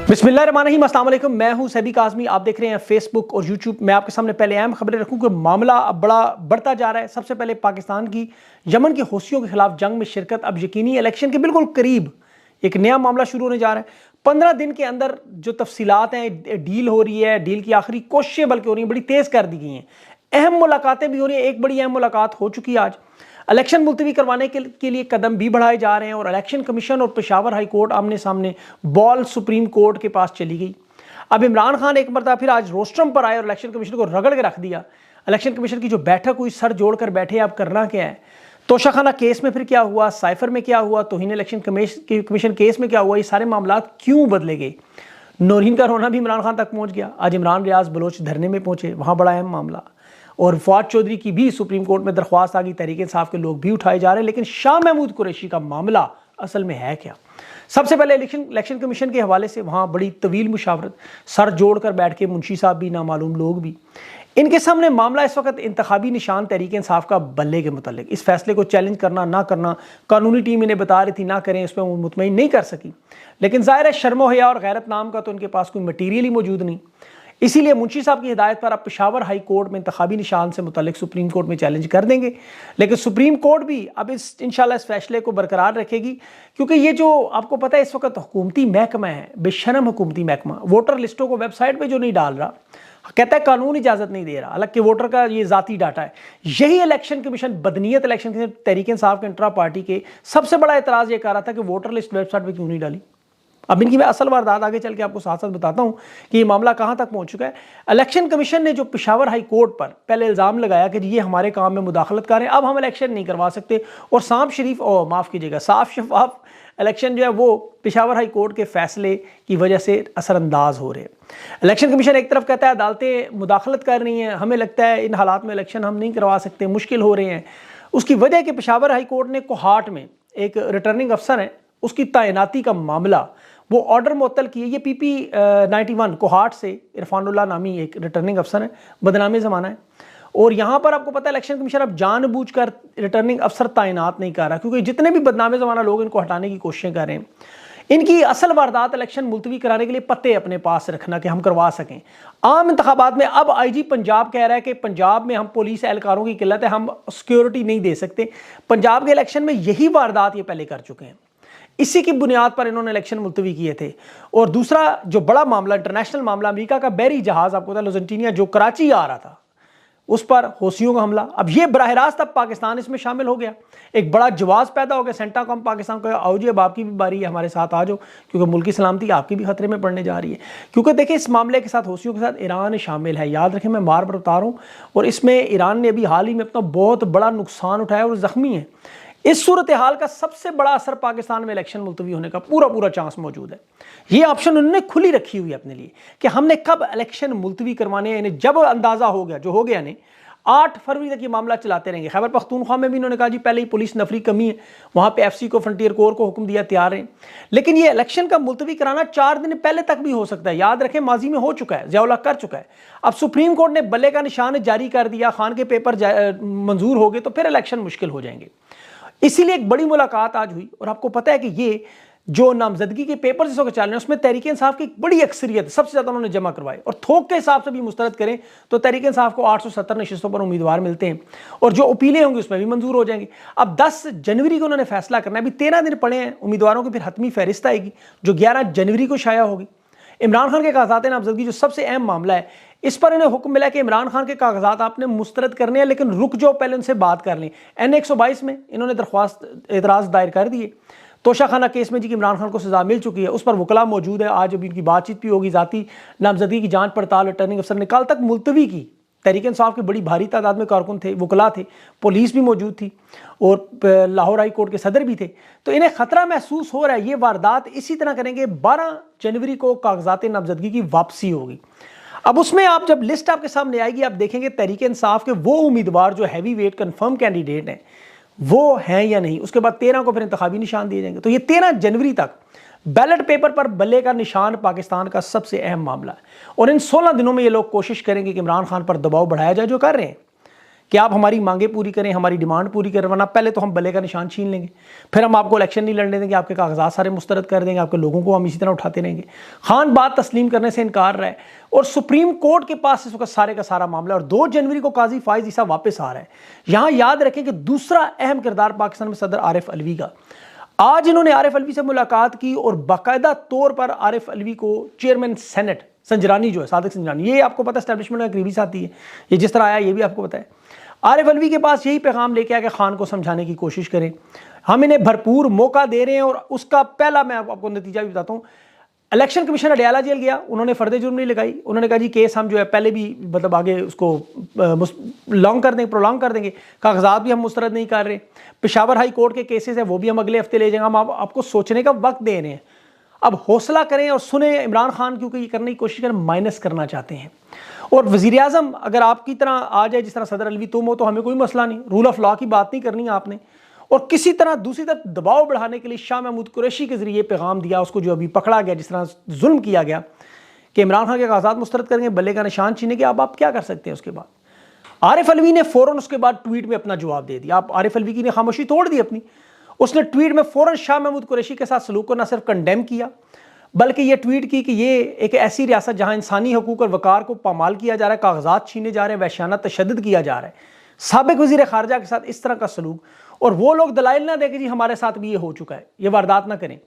बिस्मिल्लाहिर्रहमानिर्रहीम, अस्सलाम वालेकुम। मैं हूं सैदी काज़मी। आप देख रहे हैं फेसबुक और यूट्यूब। मैं आपके सामने पहले अहम खबरें रखूं कि मामला अब बड़ा बढ़ता जा रहा है। सबसे पहले पाकिस्तान की यमन के हौसियों के खिलाफ जंग में शिरकत अब यकीनी, इलेक्शन के बिल्कुल करीब एक नया मामला शुरू होने जा रहा है। 15 दिन के अंदर जो तफसीलात हैं, डील हो रही है, डील की आखिरी कोशिशें बल्कि हो रही हैं, बड़ी तेज़ कर दी गई हैं। अहम मुलाकातें भी हो रही हैं। एक बड़ी अहम मुलाकात हो चुकी है आज। इलेक्शन मुलतवी करवाने के लिए कदम भी बढ़ाए जा रहे हैं और इलेक्शन कमीशन और पेशावर हाई कोर्ट आमने सामने, बॉल सुप्रीम कोर्ट के पास चली गई। अब इमरान खान एक मरतबा फिर आज रोस्ट्रम पर आए और इलेक्शन कमीशन को रगड़ के रख दिया। इलेक्शन कमीशन की जो बैठक हुई, सर जोड़कर बैठे, अब करना क्या है। तोशाखाना केस में फिर क्या हुआ, साइफर में क्या हुआ, तौहीन इलेक्शन कमीशन केस में क्या हुआ, ये सारे मामला क्यों बदले गए। नौरीन का रोना भी इमरान खान तक पहुंच गया। आज इमरान रियाज बलोच धरने में पहुंचे, वहां बड़ा अहम मामला। और फवाद चौधरी की भी सुप्रीम कोर्ट में दरख्वास्त आ गई, तहरीक इंसाफ के लोग भी उठाए जा रहे हैं। लेकिन शाह महमूद कुरैशी का मामला असल में है क्या। सबसे पहले इलेक्शन कमीशन के हवाले से वहाँ बड़ी तवील मुशावरत, सर जोड़कर बैठ के मुंशी साहब भी, नामालूम लोग भी, इनके सामने मामला इस वक्त इंतखाबी निशान तहरीक इंसाफ का बल्ले के मुतालिक। इस फैसले को चैलेंज करना ना करना, कानूनी टीम इन्हें बता रही थी ना करें, इस पर वो मुतमईन नहीं कर सकी। लेकिन ज़ाहिर है शर्म हया और गैरत नाम का तो इनके पास कोई मटीरियल ही मौजूद नहीं। इसीलिए मुंशी साहब की हिदायत पर अब पेशावर हाई कोर्ट में इंतखाबी निशान से मुतल्लिक सुप्रीम कोर्ट में चैलेंज कर देंगे। लेकिन सुप्रीम कोर्ट भी अब इंशाल्लाह इस फैसले को बरकरार रखेगी, क्योंकि ये जो आपको पता है इस वक्त हुकूमती महकमा है, बेशरम हुकूमती महकमा, वोटर लिस्टों को वेबसाइट पर जो नहीं डाल रहा, कहता है कानून इजाजत नहीं दे रहा, हालांकि वोटर का ये जाती डाटा है। यही election commission, बदनीयत election commission Tehreek Insaf के इंट्रा पार्टी के सबसे बड़ा एतराज़ ये कर रहा था कि वोटर लिस्ट वेबसाइट पर क्यों नहीं डाली। अब इनकी मैं असल वारदात आगे चल के आपको साथ साथ बताता हूं कि ये मामला कहां तक पहुंच चुका है। इलेक्शन कमीशन ने जो पेशावर हाई कोर्ट पर पहले इल्ज़ाम लगाया कि ये हमारे काम में मुदाखलत कर रहे हैं, अब हम इलेक्शन नहीं करवा सकते, और साफ शफाफ इलेक्शन जो है वो पेशावर हाई कोर्ट के फैसले की वजह से असरअंदाज हो रहे हैं। इलेक्शन कमीशन एक तरफ कहता है अदालतें मुदाखलत कर रही हैं, हमें लगता है इन हालात में इलेक्शन हम नहीं करवा सकते, मुश्किल हो रहे हैं। उसकी वजह कि पेशावर हाई कोर्ट ने कोहाट में एक रिटर्निंग अफसर है, उसकी तैनाती का मामला, वो ऑर्डर मुअत्तल किए। ये PP 91 कोहाट से इरफानुल्लाह नामी एक रिटर्निंग अफसर है, बदनामी ज़माना है। और यहाँ पर आपको पता है इलेक्शन कमीशन अब जानबूझकर रिटर्निंग अफसर तैनात नहीं कर रहा, क्योंकि जितने भी बदनामी ज़माना लोग इनको हटाने की कोशिशें कर रहे हैं। इनकी असल वारदात इलेक्शन मुलतवी कराने के लिए पत्ते अपने पास रखना कि हम करवा सकें। आम इंतखाबात में अब IG पंजाब कह रहा है कि पंजाब में हम पुलिस एहलकारों की किल्लत है, हम सिक्योरिटी नहीं दे सकते। पंजाब के इलेक्शन में यही वारदात ये पहले कर चुके हैं, इसी की बुनियाद पर इन्होंने इलेक्शन मुलतवी किए थे। और दूसरा जो बड़ा मामला, इंटरनेशनल मामला, अमेरिका का बहरी जहाज आपको पता है लुजनटीनिया जो कराची आ रहा था, उस पर हौसियों का हमला। अब ये बराह रास्त अब पाकिस्तान इसमें शामिल हो गया। एक बड़ा जवाब पैदा हो गया सेंटाकॉम पाकिस्तान को, आओ जी अब आपकी भी बारी है, हमारे साथ आ जाओ, क्योंकि मुल्क की सलामती आपकी भी खतरे में पड़ने जा रही है। क्योंकि देखिए इस मामले के साथ, हौसियों के साथ ईरान शामिल है, याद रखें, मैं बार बार बता रहा हूँ। और इसमें ईरान ने अभी हाल ही में अपना बहुत बड़ा नुकसान उठाया और ज़ख्मी है। इस सूरत हाल का सबसे बड़ा असर पाकिस्तान में इलेक्शन मुलतवी होने का पूरा चांस मौजूद है। ये ऑप्शन उन्होंने खुली रखी हुई है अपने लिए कि हमने कब इलेक्शन मुलतवी करवाने हैं। इन्हें जब अंदाजा हो गया, जो हो गया नहीं, 8 फरवरी तक ये मामला चलाते रहेंगे। खैबर पख्तूनख्वा में भी इन्होंने कहा जी पहले ही पुलिस नफरी कमी है, वहाँ पे FC को, फ्रंटियर कोर को हुक्म दिया, तैयार हैं। लेकिन ये इलेक्शन का मुलतवी कराना 4 दिन पहले तक भी हो सकता है। याद रखें माजी में हो चुका है, ज़िया-उल हक कर चुका है। अब सुप्रीम कोर्ट ने बल्ले का निशान जारी कर दिया, खान के पेपर मंजूर हो गए, तो फिर इलेक्शन मुश्किल हो जाएंगे। इसीलिए एक बड़ी मुलाकात आज हुई। और आपको पता है कि ये जो नामजदगी के पेपर जिसको चल रहे हैं उसमें तहरीक इंसाफ की बड़ी अक्सरियत, सबसे ज़्यादा उन्होंने जमा करवाए। और थोक के हिसाब से भी मुस्तरद करें तो तहरीक इंसाफ को 870 नशिस्तों पर उम्मीदवार मिलते हैं, और जो अपीलें होंगी उसमें भी मंजूर हो जाएंगी। अब 10 जनवरी को उन्होंने फैसला करना है। अभी 13 दिन पड़े हैं, उम्मीदवारों की फिर हतमी फहरिस्त आएगी जो 11 जनवरी को शाया होगी। इमरान खान के कागजात नामजदगी जो सबसे अहम मामला है, इस पर इन्हें हुक्म मिला कि इमरान खान के कागजात आपने मुस्तरद करने हैं, लेकिन रुक जाओ, पहले उनसे बात कर लें। N-122 में इन्होंने दरख्वास्त एतराज़ दायर कर दिए। तोशाखाना केस में जी इमरान खान को सजा मिल चुकी है, उस पर वकला मौजूद है। आज अभी इनकी बातचीत भी होगी। ज़ाती नामजदगी की जांच पड़ताल रिटर्निंग अफसर ने कल तक मुलतवी की। तहरीक इंसाफ की बड़ी भारी तादाद में कारकुन थे, वकला थे, पुलिस भी मौजूद थी, और लाहौर हाई कोर्ट के सदर भी थे। तो इन्हें खतरा महसूस हो रहा है। ये वारदात इसी तरह करेंगे। 12 जनवरी को कागजात नामजदगी की वापसी होगी। अब उसमें आप जब लिस्ट आपके सामने आएगी, आप देखेंगे तहरीक इंसाफ के वो उम्मीदवार जो हैवी वेट कन्फर्म कैंडिडेट हैं वो हैं या नहीं। उसके बाद 13 को फिर इंतखाबी निशान दिए जाएंगे। तो ये 13 जनवरी तक बैलेट पेपर पर बल्ले का निशान पाकिस्तान का सबसे अहम मामला है। और इन 16 दिनों में ये लोग कोशिश करेंगे कि इमरान खान पर दबाव बढ़ाया जाए, जो कर रहे हैं, कि आप हमारी मांगे पूरी करें, हमारी डिमांड पूरी करें, वरना पहले तो हम बल्ले का निशान छीन लेंगे, फिर हम आपको इलेक्शन नहीं लड़ने देंगे, आपके कागजात सारे मुस्तरद कर देंगे, आपके लोगों को हम इसी तरह उठाते रहेंगे। खान बात तस्लीम करने से इनकार रहा है और सुप्रीम कोर्ट के पास इस वक्त सारे का सारा मामला, और 2 जनवरी को काजी फाइज ईसा वापस आ रहा है। यहां याद रखें कि दूसरा अहम किरदार पाकिस्तान में सदर आरिफ अलवी का। आज इन्होंने आरिफ अलवी से मुलाकात की और बाकायदा तौर पर आरिफ अलवी को चेयरमैन सेनेट संजरानी जो है, सादिक संजरानी, ये आपको पता है एस्टैब्लिशमेंट का करीबी साथी है, ये जिस तरह आया ये भी आपको पता है। आरिफ अलवी के पास यही पैगाम लेके आया कि खान को समझाने की कोशिश करें, हम इन्हें भरपूर मौका दे रहे हैं। और उसका पहला मैं आपको नतीजा भी बताता हूँ। इलेक्शन कमीशन अडयाला जेल गया, उन्होंने फर्द जुर्म नहीं लगाई, उन्होंने कहा जी केस हम जो है पहले भी मतलब आगे उसको लॉन्ग कर देंगे, प्रोलॉन्ग कर देंगे, कागजात भी हम मुस्तरद नहीं कर रहे, पेशावर हाई कोर्ट के केसेस हैं वो भी हम अगले हफ्ते ले जाएंगे, हम आपको सोचने का वक्त दे रहे हैं, अब हौसला करें और सुने। इमरान खान क्योंकि ये करने की कोशिश करें, माइनस करना चाहते हैं। और वज़ीर आज़म अगर आपकी तरह आ जाए जिस तरह सदर अलवी तुम हो तो हमें कोई मसला नहीं, रूल ऑफ लॉ की बात नहीं करनी आपने। और किसी तरह दूसरी तरफ दबाव बढ़ाने के लिए शाह महमूद कुरैशी के जरिए पैगाम दिया, उसको जो अभी पकड़ा गया, जिस तरह जुल्म किया गया कि इमरान खान के कागजात मुस्तरद करेंगे, बल्ले का निशान छीनेंगे, अब आप क्या कर सकते हैं। उसके बाद आरिफ अलवी ने फ़ौरन उसके बाद ट्वीट में अपना जवाब दे दिया। आप आरिफ अलवी की ने खामोशी तोड़ दी अपनी, उसने ट्वीट में फ़ौरन शाह महमूद कुरैशी के साथ सलूक को न सिर्फ कंडेम किया बल्कि ये ट्वीट की कि ये एक ऐसी रियासत जहाँ इंसानी हकूक़ और वक़ार को पामाल किया जा रहा है, कागजात छीने जा रहे हैं, वहशियाना तशद्दुद किया जा रहा है, साबिक वज़ीर ख़ारजा के साथ इस तरह का सलूक, और वो लोग दलाइल ना दें कि जी हमारे साथ भी ये हो चुका है, ये वारदात ना करें।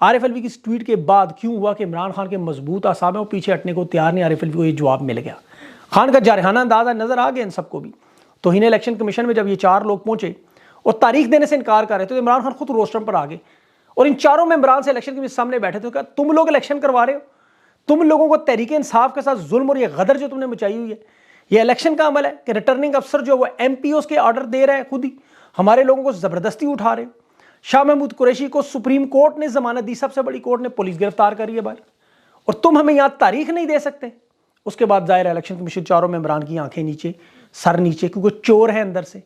आरिफ अलवी की इस ट्वीट के बाद क्यों हुआ कि इमरान खान के मजबूत आसाम है वो पीछे हटने को तैयार नहीं, आरिफ अलवी को ये जवाब मिल गया। खान का जारहाना अंदाज़ा नज़र आ गया इन सबको भी। तो इन्हें इलेक्शन कमीशन में जब ये 4 लोग पहुंचे और तारीख देने से इनकार कर रहे थे तो इमरान खान खुद रोस्टर पर आ गए और इन चारों मेंबरान से इलेक्शन के सामने बैठे थे, कहा तुम लोग इलेक्शन करवा रहे हो, तुम लोगों को तहरीक इंसाफ के साथ जुल्म और ये गदर जो तुमने मचाई हुई है, ये इलेक्शन का अमल है कि रिटर्निंग अफसर जो वो MPOs के ऑर्डर दे रहा है, खुद ही हमारे लोगों को ज़बरदस्ती उठा रहे हो। शाह महमूद कुरैशी को सुप्रीम कोर्ट ने जमानत दी, सबसे बड़ी कोर्ट ने, पुलिस गिरफ्तार करी है भाई, और तुम हमें यहाँ तारीख नहीं दे सकते। उसके बाद ज़ाहिर है इलेक्शन कमीशन चारों मेंबरान की आंखें नीचे, सर नीचे, क्योंकि चोर है अंदर से,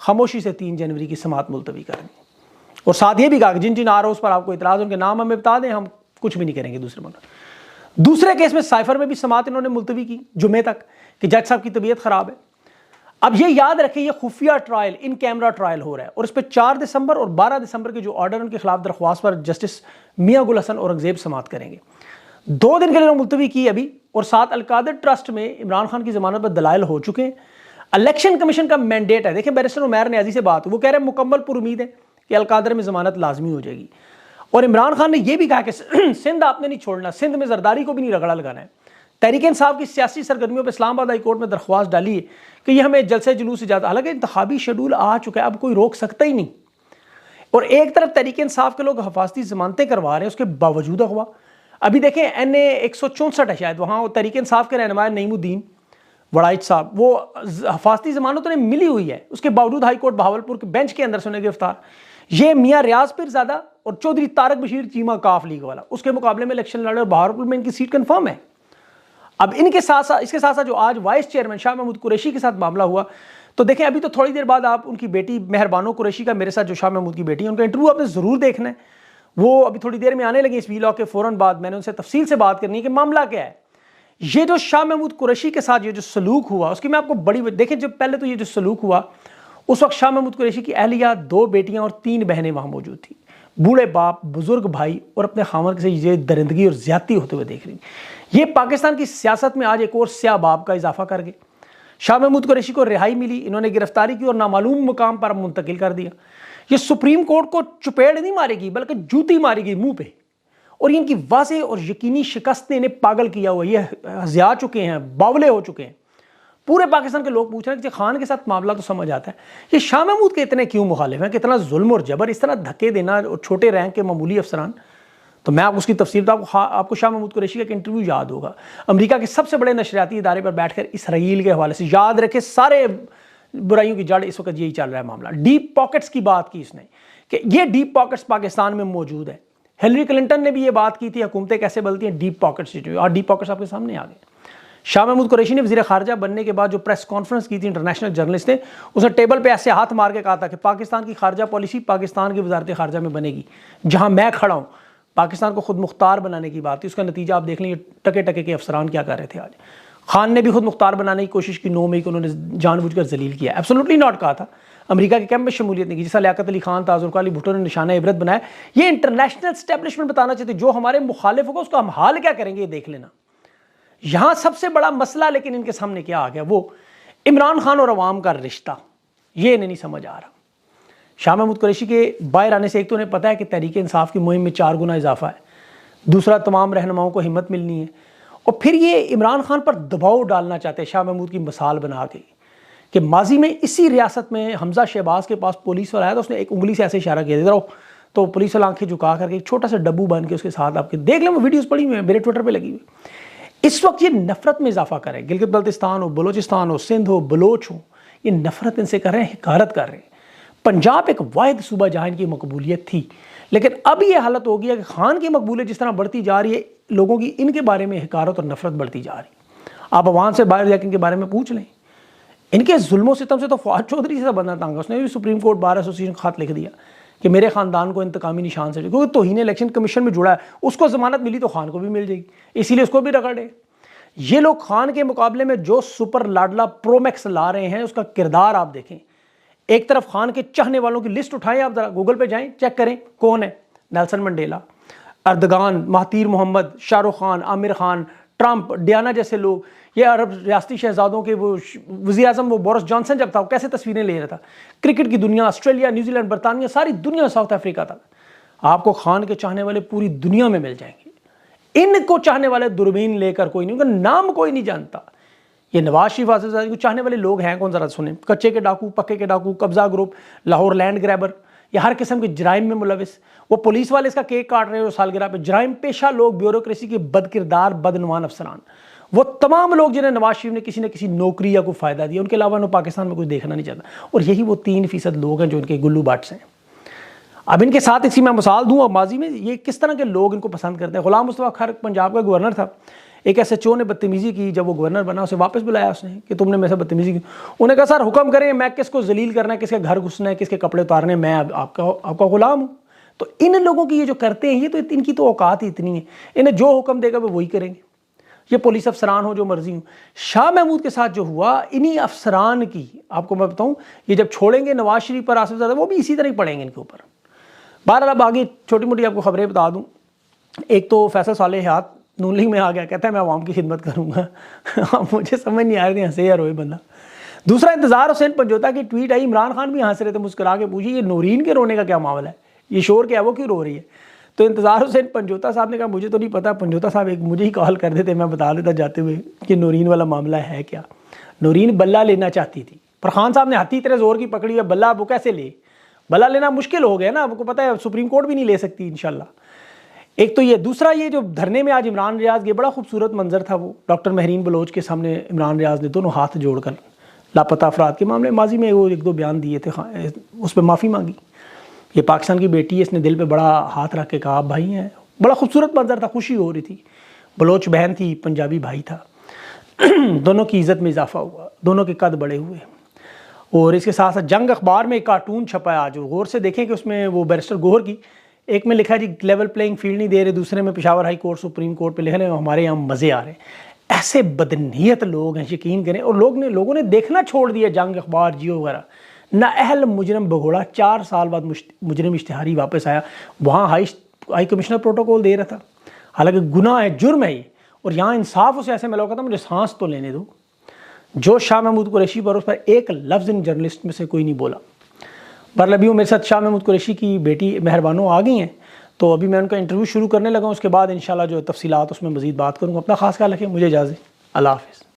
खामोशी से 3 जनवरी की समात मुलतवी कर दी। और साथ ये भी कहा कि जिन जिन आरोप पर आपको इतराज़, उनके नाम हमें बता दें, हम कुछ भी नहीं करेंगे। दूसरे केस में साइफर में भी समात इन्होंने मुलतवी की जुमे तक कि जज साहब की तबीयत ख़राब है। अब ये याद रखें ये खुफिया ट्रायल, इन कैमरा ट्रायल हो रहा है और इस पर 4 दिसंबर और 12 दिसंबर के जो ऑर्डर उनके खिलाफ दरख्वास्त पर जस्टिस मियां गुल हसन औरंगजेब समात करेंगे। 2 दिन के लिए मुलतवी की अभी, और साथ अलकादर ट्रस्ट में इमरान खान की जमानत पर दलाइल हो चुके हैं। इलेक्शन कमीशन का मैंडेट है, देखिए बैरिस्टर उमैर नियाज़ी से बात, वो कह रहे हैं मुकम्मल पर उम्मीद है कि अलकादर में जमानत लाजमी हो जाएगी। और इमरान खान ने यह भी कहा कि सिंध आपने नहीं छोड़ना, सिंध में जरदारी को भी नहीं रगड़ा लगाना है। तहरीक इंसाफ की सियासी सरगर्मियों पर इस्लामाबाद हाई कोर्ट में दरख्वास्त डाली है कि ये हमें जलसे जुलूस इजाज़त, हालांकि इंतखाबी शेड्यूल आ चुका है, अब कोई रोक सकता ही नहीं। और एक तरफ तहरीक इंसाफ के लोग हफाजती जमानतें करवा रहे हैं, उसके बावजूद अगवा। अभी देखें NA 164 है शायद, वहाँ तहरीक इंसाफ के रहनुमा नईमुद्दीन वड़ाइच साहब, वो हफाजती जमानत उन्हें मिली हुई है, उसके बावजूद हाई कोर्ट बहावलपुर के बेंच के अंदर से उन्हें गिरफ्तार। ये मियाँ रियाज पीरज़ादा और चौधरी तारक बशीर चीमा काफ लीग वाला, उसके मुकाबले में इलेक्शन लड़े और बहावलपुर में इनकी सीट कन्फर्म है। अब इनके साथ साथ इसके साथ साथ जो आज वाइस चेयरमैन शाह महमूद कुरैशी के साथ मामला हुआ, तो देखें अभी तो थोड़ी देर बाद आप उनकी बेटी मेहरबानो कुरैशी का, मेरे साथ जो शाह महमूद की बेटी है, उनका इंटरव्यू आपने ज़रूर देखना है, वो अभी थोड़ी देर में आने लगी इस वीलॉग के फ़ौरन बाद। मैंने उनसे तफसील से बात करनी है कि मामला क्या है। ये जो शाह महमूद कुरैशी के साथ ये जो सलूक हुआ उसकी मैं आपको बड़ी देखें, जब पहले तो ये जो सलूक हुआ उस वक्त शाह महमूद कुरैशी की अहलिया, 2 बेटियाँ और 3 बहनें वहाँ मौजूद थी, बूढ़े बाप, बुजुर्ग भाई और अपने खामन से ये दरिंदगी और ज्यादती होते हुए देख रही। ये पाकिस्तान की सियासत में आज एक और स्याह बाब का इजाफा कर गए। शाह महमूद कुरैशी को रिहाई मिली, इन्होंने गिरफ्तारी की और नामालूम मुकाम पर मुंतकिल कर दिया। ये सुप्रीम कोर्ट को चुपेड़ नहीं मारेगी बल्कि जूती मारेगी मुंह पे, और इनकी वाज़ेह और यकीनी शिकस्त ने इन्हें पागल किया हुआ, ये हज़िया चुके हैं, बावले हो चुके हैं। पूरे पाकिस्तान के लोग पूछ रहे हैं कि खान के साथ मामला तो समझ आता है, ये शाह महमूद के इतने क्यों मुखालिफ हैं, कितना जुल्म और जबर, इस तरह धक्के देना और छोटे रैंक के मामूली अफसरान। तो मैं उसकी तफसीर तो आपको शाह महमूद कुरैशी का एक इंटरव्यू याद होगा, अमेरिका के सबसे बड़े नशरियाती इदारे पर बैठकर इसराइल के हवाले से, याद रखे सारे बुराइयों की जड़ इस वक्त यही चल रहा है मामला। डीप पॉकेट्स की बात की इसने कि ये डीप पॉकेट्स पाकिस्तान में मौजूद है। हिलरी क्लिंटन ने भी ये बात की थी, हुकूमतें कैसे बदलती हैं डीप पॉकेट्स से, और डीप पॉकेट्स आपके सामने आ गए। शाह महमूद कुरैशी ने वज़ीर ख़ारजा बनने के बाद जो प्रेस कॉन्फ्रेंस की थी इंटरनेशनल जर्नलिस्ट ने, उसने टेबल पे ऐसे हाथ मार के कहा था कि पाकिस्तान की खारजा पॉलिसी पाकिस्तान की वज़ारत ख़ारजा में बनेगी, जहां मैं खड़ा हूं। पाकिस्तान को खुद मुख्तार बनाने की बात थी, उसका नतीजा आप देख लें टके टके के अफसरान क्या कर रहे थे आज। खान ने भी खुद मुख्तार बनाने की कोशिश की, 9 मई को उन्होंने जानबूझकर जलील किया, एब्सोल्युटली नॉट कहा था। अमेरिका के कैंप में शमूलियत नहीं की, जिसका लियाकत अली खान, ताजुल अली भुट्टो ने निशाना इबरत बनाया। ये इंटरनेशनल स्टैब्लिशमेंट बताना चाहते, जो हमारे मुखालिफ होगा उसका हम हाल क्या करेंगे, ये देख लेना। यहां सबसे बड़ा मसला लेकिन इनके सामने क्या आ गया, वो इमरान खान और अवाम का रिश्ता, ये इन्हें नहीं समझ आ रहा। शाह महमूद कुरैशी के बाहर आने से एक तो उन्हें पता है कि तहरीक इंसाफ की मुहिम में 4 गुना इजाफा है, दूसरा तमाम रहनुमाओं को हिम्मत मिलनी है, और फिर ये इमरान खान पर दबाव डालना चाहते हैं शाह महमूद की मिसाल बना के कि माजी में इसी रियासत में हमजा शहबाज के पास पुलिस वाला आया तो उसने एक उंगली से ऐसे इशारा किया, इधर आओ, तो पुलिस वाला आंखें झुका करके एक छोटा सा डब्बू बन के उसके साथ, आपके देख लें वो वीडियोस पड़ी हुई हैं मेरे ट्विटर पे लगी हुई। इस वक्त ये नफरत में इजाफा कर रहे हैं, गिलगित बल्तिस्तान हो, बलोचिस्तान हो, सिंध हो, बलोच हो, ये नफरत इनसे कर रहे हैं, हिकारत कर रहे हैं। पंजाब एक वाहिद सूबा जहाँ इनकी मकबूलियत थी, लेकिन अब ये हालत हो गई है कि खान की मकबूलियत जिस तरह बढ़ती जा रही है, लोगों की इनके बारे में हिकारत और नफरत बढ़ती जा रही। आप अवाम से बाहर जाकर इनके बारे में पूछ लें, इनके जुल्मों सितम से तो फवाद चौधरी से बंदा तंग है, उसने भी सुप्रीम कोर्ट बार एसोसिएशन खत लिख दिया कि मेरे खानदान को इंतकामी निशान से, क्योंकि तौहीन इलेक्शन कमीशन में जुड़ा है, उसको जमानत मिली तो खान को भी मिल जाएगी, इसीलिए उसको भी रगड़े। ये लोग खान के मुकाबले में जो सुपर लाडला प्रोमैक्स ला रहे हैं, उसका किरदार आप देखें। एक तरफ खान के चाहने वालों की लिस्ट उठाएं, आप जरा गूगल पे जाएं, चेक करें कौन है, Nelson Mandela, Erdogan, Mahathir Mohamad, Shahrukh Khan, Aamir Khan, Trump, Diana जैसे लोग, ये अरब रियासती शहजादों के वो वज़ीर आज़म वो बोरिस जॉनसन जब था, वो कैसे तस्वीरें ले रहा था, क्रिकेट की दुनिया, ऑस्ट्रेलिया, न्यूजीलैंड, बरतानिया, सारी दुनिया, साउथ अफ्रीका तक, आपको खान के चाहने वाले पूरी दुनिया में मिल जाएंगे। इनको चाहने वाले दूरबीन लेकर कोई नहीं, उनका नाम कोई नहीं जानता। ये नवाज शरीफ आज़ाद को चाहने वाले लोग हैं कौन, जरा सुने। कच्चे के डाकू, पक्के के डाकू, कब्जा ग्रुप, लाहौर लैंड ग्रैबर, या हर किस्म के जराइम में मुलविस, वो पुलिस वाले इसका केक काट रहे हो सालगिरह पे, जराइम पेशा लोग, ब्यूरोक्रेसी के बदकिरदार बदनुमान अफसरान, वो तमाम लोग जिन्हें नवाज शरीफ ने किसी न किसी नौकरी या कोई फ़ायदा दिया, उनके अलावा उन्हें पाकिस्तान में कुछ देखना नहीं चाहता। और यही वो 3% लोग हैं जो इनके गुल्लू बाट्स हैं। अब इनके साथ इसी मैं मिसाल दूँ, अब माजी में ये किस तरह के लोग इनको पसंद करते हैं। गुलाम मुस्तफ़ा खर पंजाब का गवर्नर था, एक SHO ने बदतमीज़ी की, जब वो गवर्नर बना उसे वापस बुलाया उसने कि तुमने मेरे से बदतमीज़ी की। उन्होंने कहा सर हुक्म करें, मैं किसको जलील करना है, किसके घर घुसना है, किसके कपड़े उतारने, मैं आपका गुलाम हूँ। तो इन लोगों की ये जो करते हैं, ये तो इनकी तो औकात ही इतनी है, इन्हें जो हुक्म देगा वो वही करेंगे। ये पुलिस अफसरान हो, जो मर्जी हो। शाह महमूद के साथ जो हुआ, इन्हीं अफसरान की आपको मैं बताऊँ, ये जब छोड़ेंगे नवाज शरीफ पर आसिफ ज़रदारी, वो भी इसी तरह ही पड़ेंगे इनके ऊपर। बहरहाल अब आगे छोटी मोटी आपको खबरें बता दूँ। एक तो फैसल सालेह हयात नून लीग में आ गया, कहता है मैं आवाम की खिदमत करूँगा। मुझे समझ नहीं आ रही, हंसे या रोए बंदा। दूसरा, इंतज़ार हुसैन पंजोता की ट्वीट आई, इमरान खान भी हंस रहे थे, मुस्कुरा के पूछी ये नूरीन के रोने का क्या मामला है, ये शोर क्या है, वो क्यों रो रही है। तो इंतज़ार हुसैन पंजोता साहब ने कहा मुझे तो नहीं पता, पंजोता साहब एक मुझे ही कॉल कर देते, मैं बता देता जाते हुए कि नूरीन वाला मामला है क्या। नूरीन बल्ला लेना चाहती थी, पर खान साहब ने हाथी इतने ज़ोर की पकड़ी है, बल्ला वो कैसे ले, बल्ला लेना मुश्किल हो गया ना, आपको पता है सुप्रीम कोर्ट भी नहीं ले सकती इंशाल्लाह। एक तो ये, दूसरा ये जो धरने में आज इमरान रियाज, ये बड़ा खूबसूरत मंजर था, वो डॉक्टर महरीन बलोच के सामने इमरान रियाज ने दोनों हाथ जोड़कर लापता अफराद के मामले, माजी में वो 1-2 बयान दिए थे, उस पर माफ़ी मांगी। ये पाकिस्तान की बेटी है, इसने दिल पे बड़ा हाथ रख के कहा आप भाई हैं, बड़ा खूबसूरत मंजर था, खुशी हो रही थी। बलोच बहन थी, पंजाबी भाई था। दोनों की इज़्ज़त में इजाफा हुआ, दोनों के कद बड़े हुए। और इसके साथ साथ जंग अखबार में एक कार्टून छपा है आज, गौर से देखें कि उसमें वो बैरिस्टर गोहर की, एक में लिखा है जी लेवल प्लेइंग फील्ड नहीं दे रहे, दूसरे में Peshawar high court supreme court पे लिख रहे हैं हमारे यहाँ मज़े आ रहे हैं। ऐसे बदनीयत लोग हैं, यकीन करें। और लोगों ने देखना छोड़ दिया जंग अखबार, जियो वगैरह। नाअहल मुजरम भगोड़ा 4 साल बाद मुजरम इश्तिहारी वापस आया, वहाँ हाई कमिश्नर प्रोटोकॉल दे रहा था, हालांकि गुनाह है, जुर्म है ये। और यहाँ इंसाफ उसे ऐसे मिला था, मुझे सांस तो लेने दो। जो शाह महमूद कुरैशी पर, उस पर एक लफ्ज़ इन जर्नलिस्ट में से कोई नहीं बोला। पर अभी वो मेरे साथ शाह महमूद कुरैशी की बेटी मेहरबानो आ गई हैं, तो अभी मैं उनका इंटरव्यू शुरू करने लगा हूँ। उसके बाद इंशाल्लाह जो तफसीलात उसमें मज़ीद बात करूँगा। अपना खास ख्याल रखें, मुझे इजाज़त, अल्लाह हाफ़िज़।